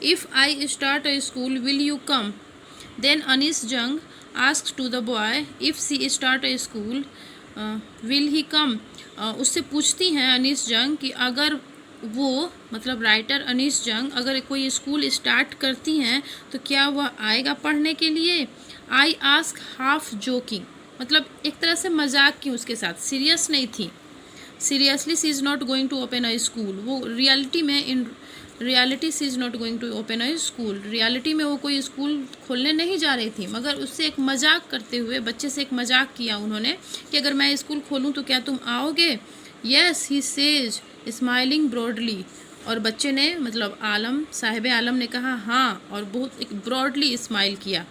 If I start a school, will you come? Then Anis Jung asked to the boy, if she start a school, will he come? उससे पूछती हैं अनीस जंग कि अगर वो मतलब राइटर अनीस जंग अगर कोई स्कूल स्टार्ट करती हैं तो क्या वह आएगा पढ़ने के लिए? आई आस्क हाफ जोकिंग, मतलब एक तरह से मजाक की उसके साथ, सीरियस नहीं थी। Seriously she is not going to open a school, वो रियलिटी में in reality she is not going to open a school, reality में वो कोई स्कूल खोलने नहीं जा रही थी, मगर उससे एक मजाक करते हुए बच्चे से एक मजाक किया उन्होंने कि अगर मैं स्कूल खोलूँ तो क्या तुम आओगे? Yes he says smiling broadly, और बच्चे ने मतलब आलम साहिब आलम ने कहा हाँ, और बहुत एक ब्रॉडली स्माइल किया।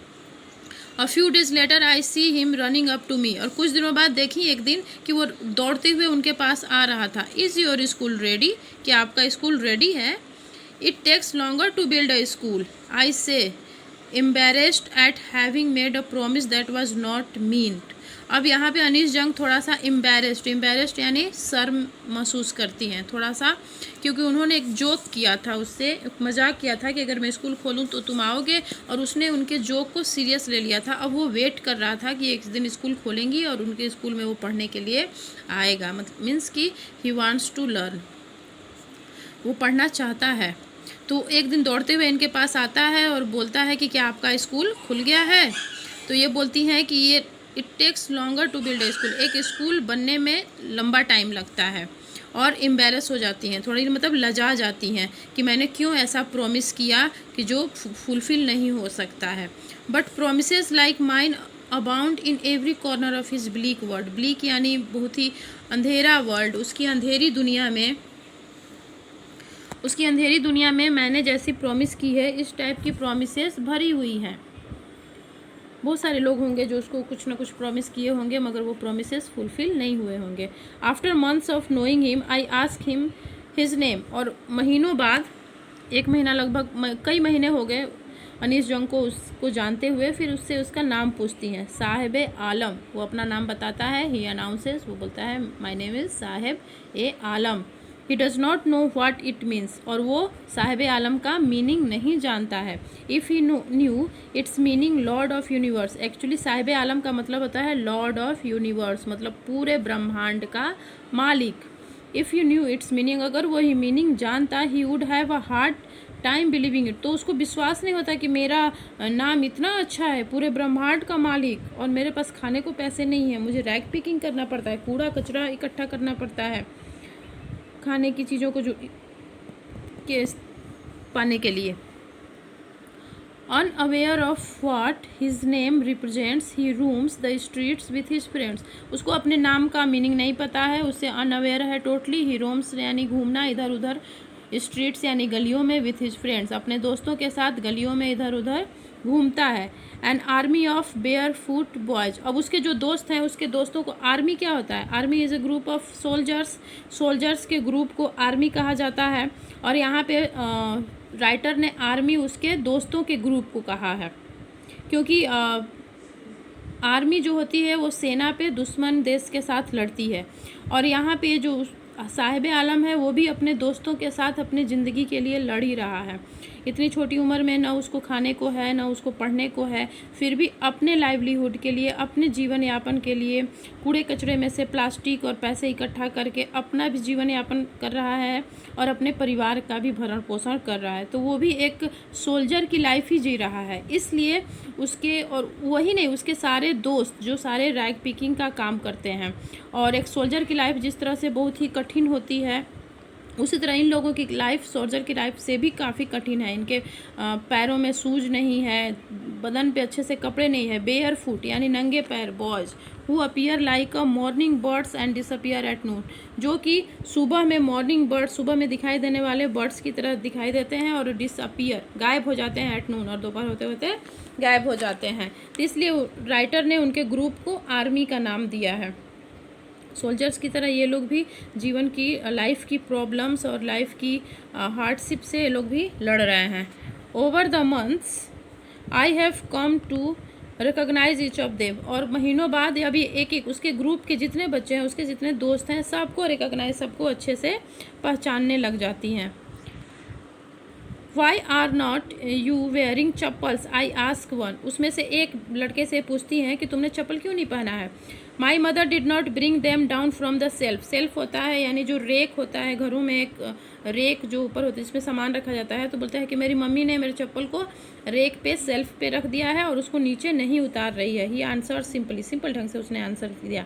A few days later I see him running up to me, और कुछ दिनों बाद देखी एक दिन कि वो दौड़ते हुए उनके पास आ रहा था। इज़ योर स्कूल रेडी, क्या आपका स्कूल रेडी है? It takes longer to build a school, I say embarrassed at having made a promise that was not meant. अब यहाँ पे अनीस जंग थोड़ा सा एम्बेरेस्ड यानी शर्म महसूस करती हैं थोड़ा सा, क्योंकि उन्होंने एक जोक किया था, उससे एक मजाक किया था कि अगर मैं स्कूल खोलूँ तो तुम आओगे, और उसने उनके जोक को सीरियस ले लिया था। अब वो वेट कर रहा था कि एक दिन स्कूल खोलेंगी और उनके स्कूल में वो पढ़ने के लिए आएगा, मतलब मीन्स कि ही वांट्स टू लर्न, वो पढ़ना चाहता है। तो एक दिन दौड़ते हुए इनके पास आता है और बोलता है कि क्या आपका स्कूल खुल गया है? तो ये बोलती हैं कि ये it takes longer to build a school, एक स्कूल बनने में लंबा टाइम लगता है, और एम्बेरस हो जाती हैं थोड़ी, मतलब लजा जाती हैं कि मैंने क्यों ऐसा प्रॉमिस किया कि जो फुलफिल नहीं हो सकता है। But promises like mine abound in every corner of his bleak world, bleak यानी बहुत ही अंधेरा वर्ल्ड, उसकी अंधेरी दुनिया में मैंने जैसी प्रॉमिस की है, इस टाइप की प्रॉमिसेस भरी हुई हैं। बहुत सारे लोग होंगे जो उसको कुछ ना कुछ प्रॉमिस किए होंगे, मगर वो प्रॉमिसेस फुलफिल नहीं हुए होंगे। After months of knowing him I ask him his name, और महीनों बाद, एक महीना लगभग कई महीने हो गए अनीस जंग को उसको जानते हुए, फिर उससे उसका नाम पूछती हैं। साहिब आलम, वो अपना नाम बताता है, ही अनाउंसेस, वो बोलता है my name is Sahib e Alam. He does not know what it means, और वो साहिब आलम का मीनिंग नहीं जानता है। If he knew its meaning lord of universe, actually Sahib Alam का मतलब होता है लॉर्ड ऑफ यूनिवर्स, मतलब पूरे ब्रह्मांड का मालिक। If you new its meaning, अगर वही मीनिंग जानता, he would have a hard time believing it, तो उसको विश्वास नहीं होता कि मेरा नाम इतना अच्छा है, पूरे ब्रह्मांड का मालिक, और मेरे पास खाने को पैसे नहीं है, मुझे रैक पिकिंग करना पड़ता है, कूड़ा कचरा इकट्ठा करना पड़ता है खाने की चीज़ों को जो के पाने के लिए। Unaware of what his name represents, he rooms the streets with his friends, उसको अपने नाम का मीनिंग नहीं पता है, उससे अनअवेयर है टोटली। ही रोम्स यानी घूमना इधर उधर, स्ट्रीट्स यानी गलियों में, विथ हिज फ्रेंड्स अपने दोस्तों के साथ गलियों में इधर उधर घूमता है। An army of bear foot boys, अब उसके जो दोस्त हैं उसके दोस्तों को, आर्मी क्या होता है? Army is a group of soldiers के ग्रुप को आर्मी कहा जाता है, और यहाँ पे राइटर ने आर्मी उसके दोस्तों के ग्रुप को कहा है, क्योंकि आर्मी जो होती है वो सेना पे दुश्मन देश के साथ लड़ती है, और यहाँ पे जो साहिब आलम है वो भी अपने दोस्तों के साथ अपनी ज़िंदगी के लिए लड़ ही रहा है। इतनी छोटी उम्र में ना उसको खाने को है ना उसको पढ़ने को है, फिर भी अपने लाइवलीहुड के लिए, अपने जीवन यापन के लिए कूड़े कचरे में से प्लास्टिक और पैसे इकट्ठा करके अपना भी जीवन यापन कर रहा है और अपने परिवार का भी भरण पोषण कर रहा है। तो वो भी एक सोल्जर की लाइफ ही जी रहा है, इसलिए उसके, और वही नहीं, उसके सारे दोस्त जो सारे रैग पिकिंग का काम करते हैं, और एक सोल्जर की लाइफ जिस तरह से बहुत ही कठिन होती है, उसी तरह इन लोगों की लाइफ सोल्जर की लाइफ से भी काफ़ी कठिन है। इनके पैरों में शूज नहीं है, बदन पे अच्छे से कपड़े नहीं है, बेयर फुट यानी नंगे पैर boys who appear like a morning birds and disappear at noon, जो कि सुबह में मॉर्निंग बर्ड्स, सुबह में दिखाई देने वाले बर्ड्स की तरह दिखाई देते हैं, और डिसअपियर गायब हो जाते हैं एट नून, और दोपहर होते होते गायब हो जाते हैं। तो इसलिए राइटर ने उनके ग्रुप को आर्मी का नाम दिया है। सोल्जर्स की तरह ये लोग भी जीवन की, लाइफ की प्रॉब्लम्स और लाइफ की हार्डशिप से ये लोग भी लड़ रहे हैं। Over the months I have come to recognise each of them, और महीनों बाद अभी एक एक उसके ग्रुप के जितने बच्चे हैं, उसके जितने दोस्त हैं, सबको रिकॉग्नाइज, सबको अच्छे से पहचानने लग जाती हैं। Why are not you wearing chappals, I ask one. उसमें से एक लड़के से पूछती हैं कि तुमने चप्पल क्यों नहीं पहना है। My mother did not bring them down from the self. Self होता है यानी जो रेक होता है घरों में, एक रेक जो ऊपर होती है जिसमें सामान रखा जाता है। तो बोलता है कि मेरी मम्मी ने मेरे चप्पल को रेक पे सेल्फ पे रख दिया है और उसको नीचे नहीं उतार रही है। ही आंसर सिंपली, सिंपल ढंग से उसने आंसर दिया।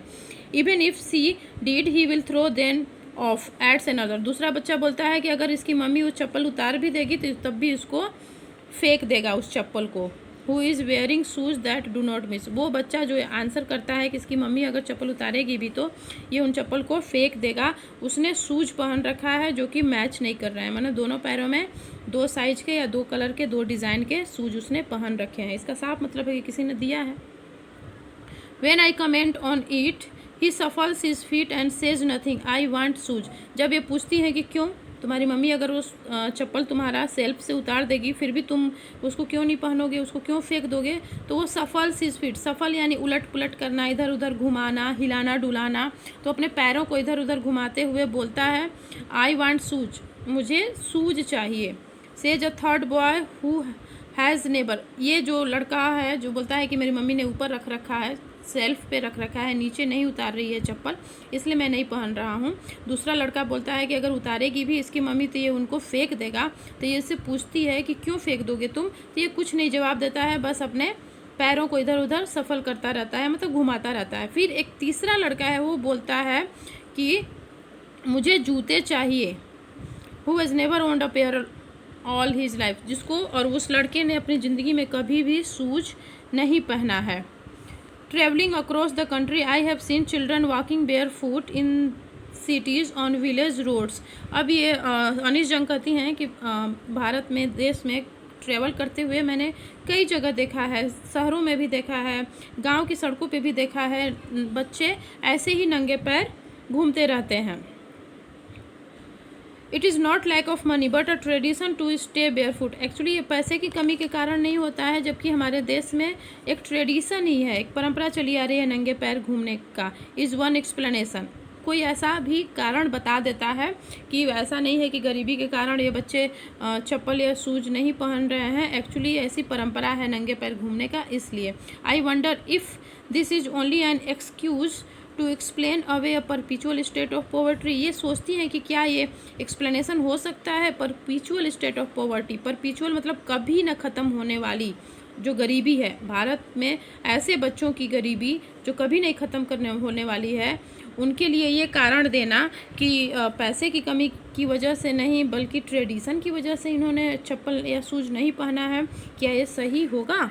Even if she did he will throw them off says another. दूसरा बच्चा बोलता है कि अगर इसकी मम्मी वो चप्पल उतार भी देगी तो तब भी उसको फेंक देगा उस चप्पल को। Who is wearing shoes that do not miss. वो बच्चा जो आंसर करता है कि इसकी मम्मी अगर चप्पल उतारेगी भी तो ये उन चप्पल को फेंक देगा। उसने शूज पहन रखा है जो कि मैच नहीं कर रहा है, मतलब दोनों पैरों में दो साइज के या दो कलर के दो डिज़ाइन के शूज उसने पहन रखे हैं। इसका साफ मतलब है कि किसी ने दिया है। When I comment on it, he shuffles his feet and says nothing. I want shoes. जब ये पूछती है कि क्यों तुम्हारी मम्मी अगर उस चप्पल तुम्हारा सेल्फ से उतार देगी फिर भी तुम उसको क्यों नहीं पहनोगे, उसको क्यों फेंक दोगे, तो वो सफल्स हिज फीट। सफल यानी उलट पुलट करना, इधर उधर घुमाना, हिलाना डुलाना। तो अपने पैरों को इधर उधर घुमाते हुए बोलता है आई वांट शूज, मुझे शूज चाहिए। Says a third boy who has neighbour. ये जो लड़का है जो बोलता है कि मेरी मम्मी ने ऊपर रख रखा है, सेल्फ पे रख रखा है, नीचे नहीं उतार रही है चप्पल, इसलिए मैं नहीं पहन रहा हूँ। दूसरा लड़का बोलता है कि अगर उतारेगी भी इसकी मम्मी तो ये उनको फेंक देगा। तो ये इससे पूछती है कि क्यों फेंक दोगे तुम, तो ये कुछ नहीं जवाब देता है, बस अपने पैरों को इधर उधर सफल करता रहता है, मतलब घुमाता रहता है। फिर एक तीसरा लड़का है वो बोलता है कि मुझे जूते चाहिए। Who has never owned a pair all his life. जिसको और उस लड़के ने अपनी ज़िंदगी में कभी भी शूज नहीं पहना है। Travelling across the country I have seen children walking barefoot in cities on village roads. अब ये अनीस जंग कहती हैं कि भारत में, देश में ट्रैवल करते हुए मैंने कई जगह देखा है, शहरों में भी देखा है, गांव की सड़कों पे भी देखा है, बच्चे ऐसे ही नंगे पैर घूमते रहते हैं। It is not lack of money but a tradition to stay barefoot. Actually ये पैसे की कमी के कारण नहीं होता है, जबकि हमारे देश में एक ट्रेडिशन ही है, एक परंपरा चली आ रही है नंगे पैर घूमने का। Is one explanation. कोई ऐसा भी कारण बता देता है कि ऐसा नहीं है कि गरीबी के कारण ये बच्चे चप्पल या शूज नहीं पहन रहे हैं, एक्चुअली ऐसी परंपरा है नंगे पैर घूमने का, इसलिए। I wonder if this is only an excuse to explain away a perpetual state of poverty. ये सोचती हैं कि क्या ये एक्सप्लेनेशन हो सकता है perpetual state of poverty. Perpetual मतलब कभी न ख़त्म होने वाली जो गरीबी है, भारत में ऐसे बच्चों की गरीबी जो कभी नहीं ख़त्म करने होने वाली है, उनके लिए ये कारण देना कि पैसे की कमी की वजह से नहीं बल्कि ट्रेडिशन की वजह से इन्होंने चप्पल या शूज नहीं पहना है, क्या ये सही होगा?